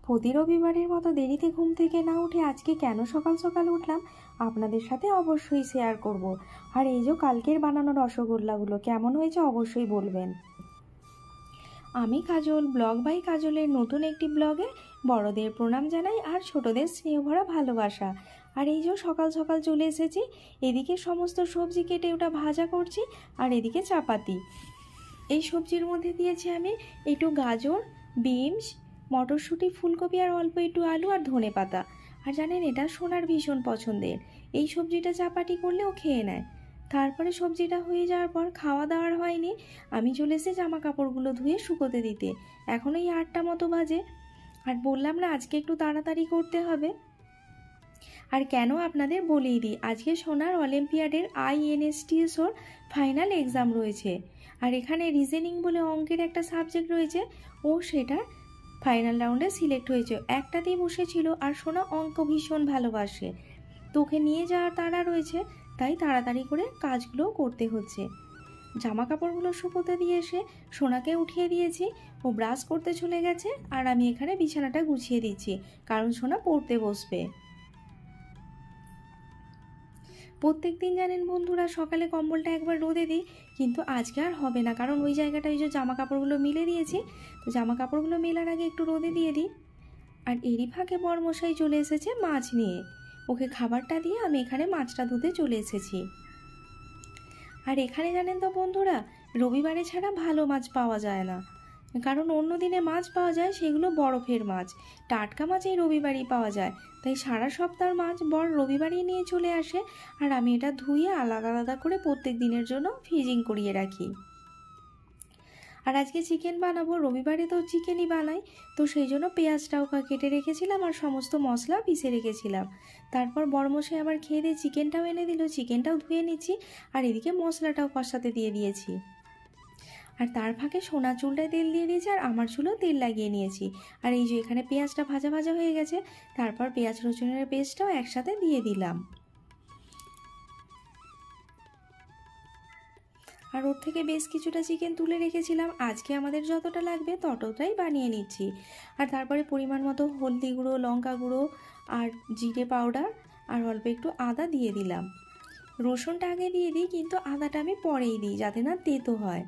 প্রতি রবিবারের মতো দেরিতে ঘুম থেকে না উঠে আজকে কেন সকাল সকাল উঠলাম আপনাদের সাথে অবশ্যই শেয়ার করব। আর এই যে কালকের বানানো রসগোল্লাগুলো কেমন হয়েছে অবশ্যই বলবেন। আমি কাজল, ব্লগ বাই কাজলের নতুন একটি ব্লগে বড়দের প্রণাম জানাই আর ছোটদের স্নেহ ভরা ভালোবাসা। আর এই যে সকাল সকাল চলে এসেছি, এদিকে সমস্ত সবজি কেটে ওটা ভাজা করছি আর এদিকে চাপাতি। এই সবজির মধ্যে দিয়েছি আমি একটু গাজর, বিনস, মটরশুঁটি, ফুলকপি আর অল্প একটু আলু আর ধনেপাতা। আর জানেন এটা সোনার ভীষণ পছন্দের, এই সবজিটা চাপাটি করলেও খেয়ে নেয়। তারপরে সবজিটা হয়ে যাওয়ার পর খাওয়া দাওয়ার হয়নি, আমি চলে এসে জামা কাপড়গুলো ধুয়ে শুকোতে দিতে। এখন এই 8টা মতো বাজে। আর বললাম না আজকে একটু তাড়াতাড়ি করতে হবে। আর কেন আপনাদের বলেই দিই, আজকে সোনার অলিম্পিয়াডের INSTSOর ফাইনাল এক্সাম রয়েছে। আর এখানে রিজনিং বলে অঙ্কের একটা সাবজেক্ট রয়েছে, ও সেটা ফাইনাল রাউন্ডে সিলেক্ট হয়েছে। একটাতেই বসেছিল আর সোনা অঙ্ক ভীষণ ভালোবাসে, তোকে নিয়ে যাওয়ার তাড়া রয়েছে, তাই তাড়াতাড়ি করে কাজগুলো করতে হচ্ছে। জামা কাপড়গুলো শুকোতে দিয়ে এসে সোনাকে উঠিয়ে দিয়েছি, ও ব্রাশ করতে চলে গেছে আর আমি এখানে বিছানাটা গুছিয়ে দিচ্ছি, কারণ সোনা পড়তে বসবে। প্রত্যেক দিন জানেন বন্ধুরা সকালে কম্বলটা একবার রোদে দিই, কিন্তু আজকে আর হবে না, কারণ ওই জায়গাটা ওই যে জামা কাপড়গুলো মিলে দিয়েছি, তো জামা কাপড়গুলো মেলার আগে একটু রোদে দিয়ে দিই। আর এরই ফাঁকে বরমশাই চলে এসেছে মাছ নিয়ে, ওকে খাবারটা দিয়ে আমি এখানে মাছটা ধুতে চলে এসেছি। আর এখানে জানেন তো বন্ধুরা, রবিবারে ছাড়া ভালো মাছ পাওয়া যায় না, কারণ অন্য দিনে মাছ পাওয়া যায় সেগুলো বরফের মাছ, টাটকা মাছ এই রবিবারই পাওয়া যায়। তাই সারা সপ্তাহের মাছ রবিবারই নিয়ে চলে আসে, আর আমি এটা ধুয়ে আলাদা আলাদা করে প্রত্যেক দিনের জন্য ফ্রিজিং করিয়ে রাখি। আর আজকে চিকেন বানাবো, রবিবারে তো চিকেনই বানাই, তো সেই জন্য পেঁয়াজটাও কেটে রেখেছিলাম আর সমস্ত মশলা পিষে রেখেছিলাম। তারপর বরমশাই আবার খেয়ে দিয়ে চিকেনটাও এনে দিল, চিকেনটাও ধুয়ে নিচ্ছি আর এদিকে মশলাটাও কষাতে দিয়ে দিয়েছি। আর তার ফাঁকে সোনা চুলটায় তেল দিয়ে দিয়েছি আর আমার চুলও তেল লাগিয়ে নিয়েছি। আর এই যে এখানে পেঁয়াজটা ভাজা ভাজা হয়ে গেছে, তারপর পেঁয়াজ রসুনের পেস্টটাও একসাথে দিয়ে দিলাম। আর ওর থেকে বেশ কিছুটা চিকেন তুলে রেখেছিলাম, আজকে আমাদের যতটা লাগবে ততটাই বানিয়ে নিচ্ছি। আর তারপরে পরিমাণ মতো হলদি গুঁড়ো, লঙ্কা গুঁড়ো আর জিরে পাউডার আর অল্প একটু আদা দিয়ে দিলাম। রসুনটা আগে দিয়ে দিই, কিন্তু আদাটা আমি পরেই দিই যাতে না তেতো হয়।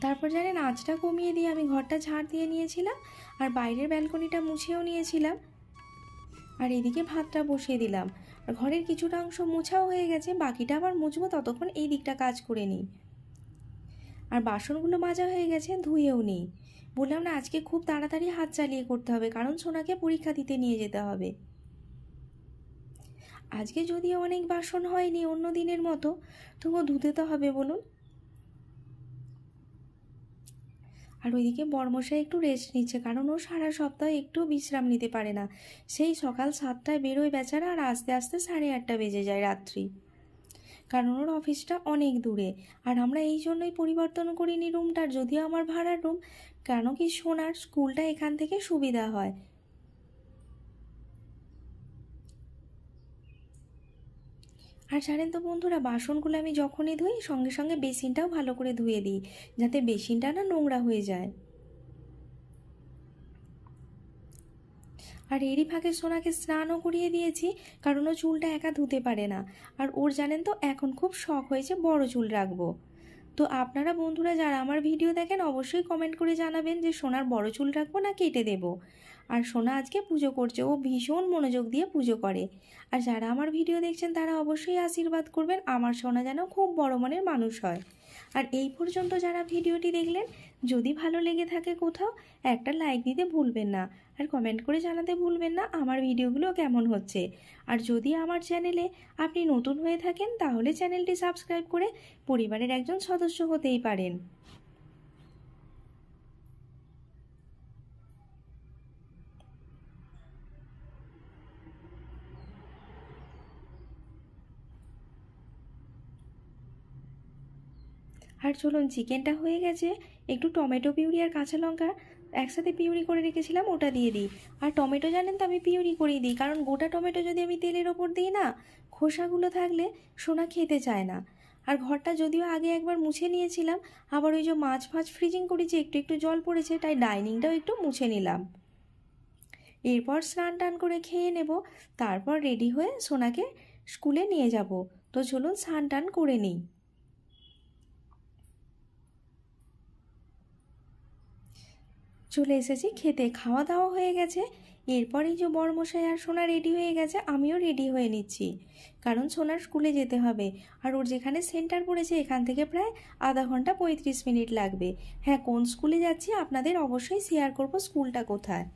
তারপর জানেন আঁচটা কমিয়ে দিয়ে আমি ঘরটা ঝাড় দিয়ে নিয়েছিলাম আর বাইরের ব্যালকনিটা মুছেও নিয়েছিলাম। আর এদিকে ভাতটা বসিয়ে দিলাম, আর ঘরের কিছুটা অংশ মোছাও হয়ে গেছে, বাকিটা আবার মুছবো, ততক্ষণ এই দিকটা কাজ করে নিই। আর বাসনগুলো মাজা হয়ে গেছে, ধুয়েও নিই। বললাম না আজকে খুব তাড়াতাড়ি হাত চালিয়ে করতে হবে, কারণ সোনাকে পরীক্ষা দিতে নিয়ে যেতে হবে। আজকে যদিও অনেক বাসন হয়নি অন্য দিনের মতো, তবুও ধুতে তো হবে বলুন। আর ওইদিকে বরমশাই একটু রেস্ট নিচ্ছে, কারণ ও সারা সপ্তাহে একটু বিশ্রাম নিতে পারে না। সেই সকাল 7টায় বেরোয় বেচারা, আর আস্তে আস্তে 8:30 বেজে যায় রাত্রি, কারণ ওর অফিসটা অনেক দূরে। আর আমরা এই জন্যই পরিবর্তন করিনি রুমটার, যদিও আমার ভাড়ার রুম, কেন কি সোনার স্কুলটা এখান থেকে সুবিধা হয়। আর জানেন তো বন্ধুরা, বাসনগুলো আমি যখনই ধুই সঙ্গে সঙ্গে বেসিনটাও ভালো করে ধুয়ে দিই, যাতে বেসিনটা না নোংরা হয়ে যায়। আর এরই ফাঁকে সোনাকে স্নানও করিয়ে দিয়েছি, কারণ ও চুলটা একা ধুতে পারে না। আর ওর জানেন তো এখন খুব শখ হয়েছে বড় চুল রাখবো। তো আপনারা বন্ধুরা যারা আমার ভিডিও দেখেন অবশ্যই কমেন্ট করে জানাবেন যে সোনার বড় চুল রাখবো না কেটে দেব। আর সোনা আজকে পুজো করছে, ও ভীষণ মনোযোগ দিয়ে পুজো করে। আর যারা আমার ভিডিও দেখছেন তারা অবশ্যই আশীর্বাদ করবেন আমার সোনা যেন খুব বড় মনের মানুষ হয়। আর এই পর্যন্ত যারা ভিডিওটি দেখলেন, যদি ভালো লেগে থাকে কোথাও একটা লাইক দিতে ভুলবেন না, আর কমেন্ট করে জানাতে ভুলবেন না আমার ভিডিওগুলো কেমন হচ্ছে। আর যদি আমার চ্যানেলে আপনি নতুন হয়ে থাকেন তাহলে চ্যানেলটি সাবস্ক্রাইব করে পরিবারের একজন সদস্য হতেই পারেন। আর চলুন, চিকেনটা হয়ে গেছে, একটু টমেটো পিউরি আর কাঁচা লঙ্কা একসাথে পিউরি করে রেখেছিলাম ওটা দিয়ে দিই। আর টমেটো জানেন তো আমি পিউরি করেই দিই, কারণ গোটা টমেটো যদি আমি তেলের ওপর দিই না, খোসাগুলো থাকলে সোনা খেতে চায় না। আর ঘরটা যদিও আগে একবার মুছে নিয়েছিলাম, আবার ওই যে মাছ ফাছ ফ্রিজিং করেছি, একটু একটু জল পড়েছে, তাই ডাইনিংটাও একটু মুছে নিলাম। এরপর স্নান টান করে খেয়ে নেব, তারপর রেডি হয়ে সোনাকে স্কুলে নিয়ে যাব। তো চলুন স্নান টান করে নিই। চলে এসেছি খেতে, খাওয়া দাওয়া হয়ে গেছে। এরপরেই যে বরমশাই আর সোনা রেডি হয়ে গেছে, আমিও রেডি হয়ে নিচ্ছি, কারণ সোনার স্কুলে যেতে হবে। আর ওর যেখানে সেন্টার পড়েছে এখান থেকে প্রায় আধা ঘন্টা 35 মিনিট লাগবে। হ্যাঁ, কোন স্কুলে যাচ্ছি আপনাদের অবশ্যই শেয়ার করব, স্কুলটা কোথায়।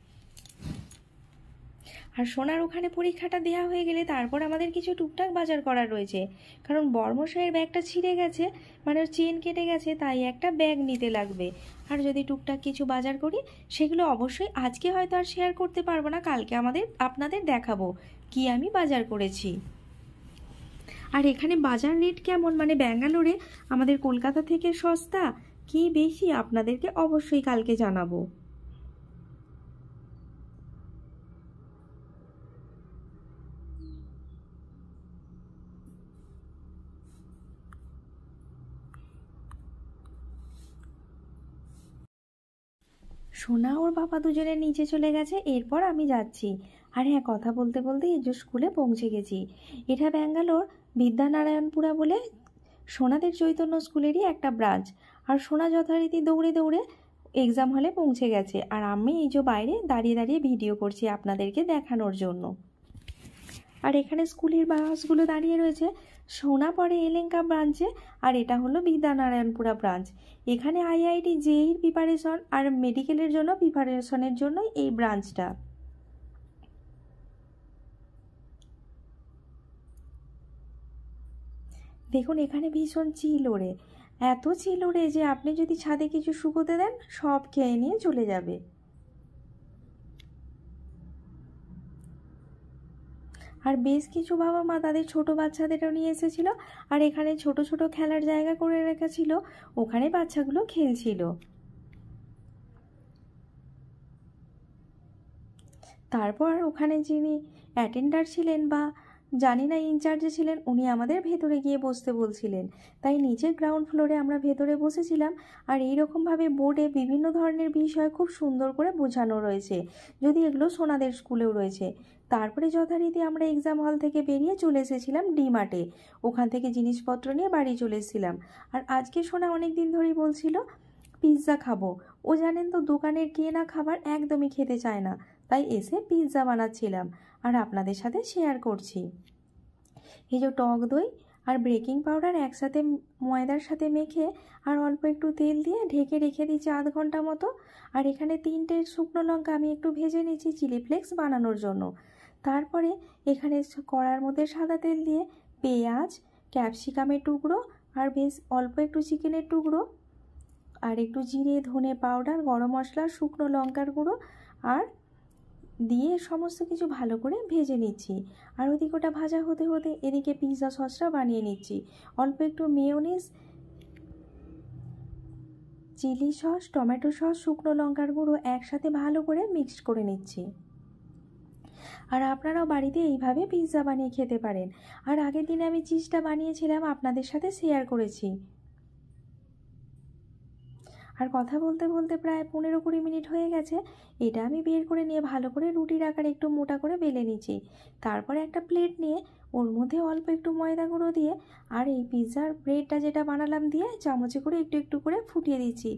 আর সোনার ওখানে পরীক্ষাটা দেওয়া হয়ে গেলে তারপর আমাদের কিছু টুকটাক বাজার করার রয়েছে, কারণ বরমশাইয়ের ব্যাগটা ছিঁড়ে গেছে, মানে ওর চেন কেটে গেছে, তাই একটা ব্যাগ নিতে লাগবে। আর যদি টুকটাক কিছু বাজার করি সেগুলো অবশ্যই আজকে হয়তো আর শেয়ার করতে পারবো না, কালকে আপনাদের দেখাবো কি আমি বাজার করেছি। আর এখানে বাজার রেট কেমন, মানে ব্যাঙ্গালোরে আমাদের কলকাতা থেকে সস্তা কি বেশি, আপনাদেরকে অবশ্যই কালকে জানাবো। সোনা ওর বাবা দুজনে নিচে চলে গেছে, এরপর আমি যাচ্ছি। আর হ্যাঁ, কথা বলতে বলতে এই যে স্কুলে পৌঁছে গেছি। এটা ব্যাঙ্গালোর বিদ্যানারায়ণপুরা বলে সোনাদের চৈতন্য স্কুলেরই একটা ব্রাঞ্চ। আর সোনা যথারীতি দৌড়ে দৌড়ে এক্সাম হলে পৌঁছে গেছে, আর আমি এই যে বাইরে দাঁড়িয়ে দাঁড়িয়ে ভিডিও করছি আপনাদেরকে দেখানোর জন্য। আর এখানে স্কুলের বাসগুলো দাঁড়িয়ে রয়েছে। সোনা পড়ে এলেঙ্কা ব্রাঞ্চে, আর এটা হলো বিদ্যানারায়ণপুরা ব্রাঞ্চ। এখানে আইআইটি জেইর প্রিপারেশন আর মেডিকেলের জন্য প্রিপারেশনের জন্য এই ব্রাঞ্চটা। দেখুন এখানে ভীষণ চিল ওড়ে, এত চিল ওড়ে যে আপনি যদি ছাদে কিছু শুকোতে দেন সব খেয়ে নিয়ে চলে যাবে। আর বেশ কিছু বাবা মা তাদের ছোট বাচ্চাদেরও নিয়ে এসেছিল, আর এখানে ছোট ছোট খেলার জায়গা করে রাখা ছিল, ওখানে বাচ্চাগুলো খেলছিল। তারপর ওখানে যিনি অ্যাটেন্ডার ছিলেন বা জানি না ইনচার্জে ছিলেন, উনি আমাদের ভেতরে গিয়ে বসতে বলছিলেন, তাই নিচের গ্রাউন্ড ফ্লোরে আমরা ভেতরে বসেছিলাম। আর এইরকমভাবে বোর্ডে বিভিন্ন ধরনের বিষয় খুব সুন্দর করে বোঝানো রয়েছে, যদি এগুলো সোনাদের স্কুলেও রয়েছে। তারপরে যথারীতি আমরা এক্সাম হল থেকে বেরিয়ে চলে এসেছিলাম ডিমার্টে, ওখান থেকে জিনিসপত্র নিয়ে বাড়ি চলে এসেছিলাম। আর আজকে সোনা অনেক দিন ধরেই বলছিল পিৎজা খাবো, ও জানেন তো দোকানের কেনা খাবার একদমই খেতে চায় না, তাই এসে পিৎজা বানাচ্ছিলাম আর আপনাদের সাথে শেয়ার করছি। এই যে টক দই আর বেকিং পাউডার একসাথে ময়দার সাথে মেখে আর অল্প একটু তেল দিয়ে ঢেকে রেখে দিচ্ছি আধ ঘন্টা মতো। আর এখানে 3টে শুকনো লঙ্কা আমি একটু ভেজে নিচ্ছি চিলি ফ্লেক্স বানানোর জন্য। তারপরে এখানে কড়ার মধ্যে সাদা তেল দিয়ে পেঁয়াজ, ক্যাপসিকামের টুকরো আর বেশ অল্প একটু চিকেনের টুকরো আর একটু জিরে, ধনে পাউডার, গরম মশলা, শুকনো লঙ্কার গুঁড়ো আর দিয়ে সমস্ত কিছু ভালো করে ভেজে নিচ্ছি। আর ওদিকে ওটা ভাজা হতে হতে এদিকে পিৎজা সসটা বানিয়ে নিচ্ছি। অল্প একটু mayonnaise, chilli sauce, tomato sauce, শুকনো লঙ্কার গুঁড়ো একসাথে ভালো করে মিক্সড করে নিচ্ছি। আর আপনারাও বাড়িতে এইভাবে পিৎজা বানিয়ে খেতে পারেন। আর আগের দিনে আমি চিজটা বানিয়েছিলাম, আপনাদের সাথে শেয়ার করেছি। আর কথা বলতে বলতে প্রায় 15-20 মিনিট হয়ে গেছে। এটা আমি বের করে নিয়ে ভালো করে রুটির আকারে একটু মোটা করে বেলে নিচ্ছি। তারপরে একটা প্লেট নিয়ে ওর মধ্যে অল্প একটু ময়দা গুঁড়ো দিয়ে আর এই পিৎজার ব্রেডটা যেটা বানালাম দিয়ে চামচে করে একটু একটু করে ফুটিয়ে দিচ্ছি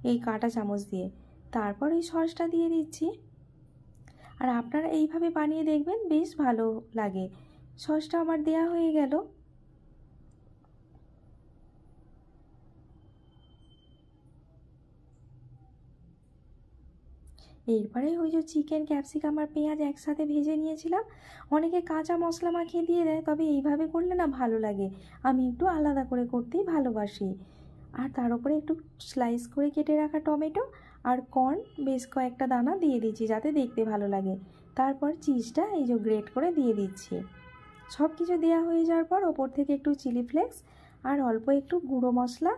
এই কাঁটা চামচ দিয়ে। তারপর এই সসটা দিয়ে দিচ্ছি। আর আপনারা এইভাবে বানিয়ে দেখবেন, বেশ ভালো লাগে। সসটা আমার দেয়া হয়ে গেল। এরপরে ওই যে চিকেন, ক্যাপসিকাম আর পেঁয়াজ একসাথে ভেজে নিয়েছিলাম। অনেকে কাঁচা মশলা মাখিয়ে দিয়ে দেয়, তবে এইভাবে করলে না ভালো লাগে, আমি একটু আলাদা করে করতেই ভালোবাসি। আর তার উপরে একটু স্লাইস করে কেটে রাখা টমেটো আর কর্ন বেশ কয়েকটা দানা দিয়ে দিচ্ছি যাতে দেখতে ভালো লাগে। তারপর চিজটা এই যে গ্রেট করে দিয়ে দিচ্ছি। সব কিছু দেওয়া হয়ে যাওয়ার পর ওপর থেকে একটু চিলি ফ্লেক্স আর অল্প একটু গুঁড়ো মশলা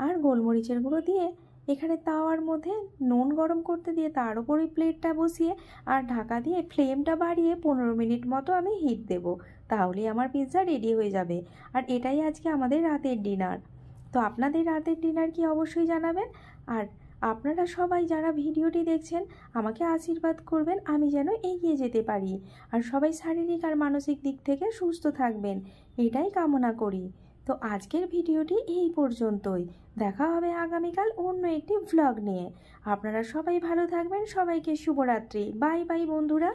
আর গোলমরিচের গুঁড়ো দিয়ে এখানে তাওয়ার মধ্যে নুন গরম করতে দিয়ে তার উপর ওই প্লেটটা বসিয়ে আর ঢাকা দিয়ে ফ্লেমটা বাড়িয়ে 15 মিনিট মতো আমি হিট দেবো। তাহলেই আমার পিৎজা রেডি হয়ে যাবে। আর এটাই আজকে আমাদের রাতের ডিনার। তো আপনাদের রাতের ডিনার কি অবশ্যই জানাবেন। আর আপনারা সবাই যারা ভিডিওটি দেখছেন আমাকে আশীর্বাদ করবেন আমি যেন এগিয়ে যেতে পারি, আর সবাই শারীরিক আর মানসিক দিক থেকে সুস্থ থাকবেন, এটাই কামনা করি। তো আজকের ভিডিওটি এই পর্যন্তই। দেখা হবে আগামীকাল অন্য একটি ভ্লগ নিয়ে। আপনারা সবাই ভালো থাকবেন। সবাইকে শুভরাত্রি। বাই বাই বন্ধুরা।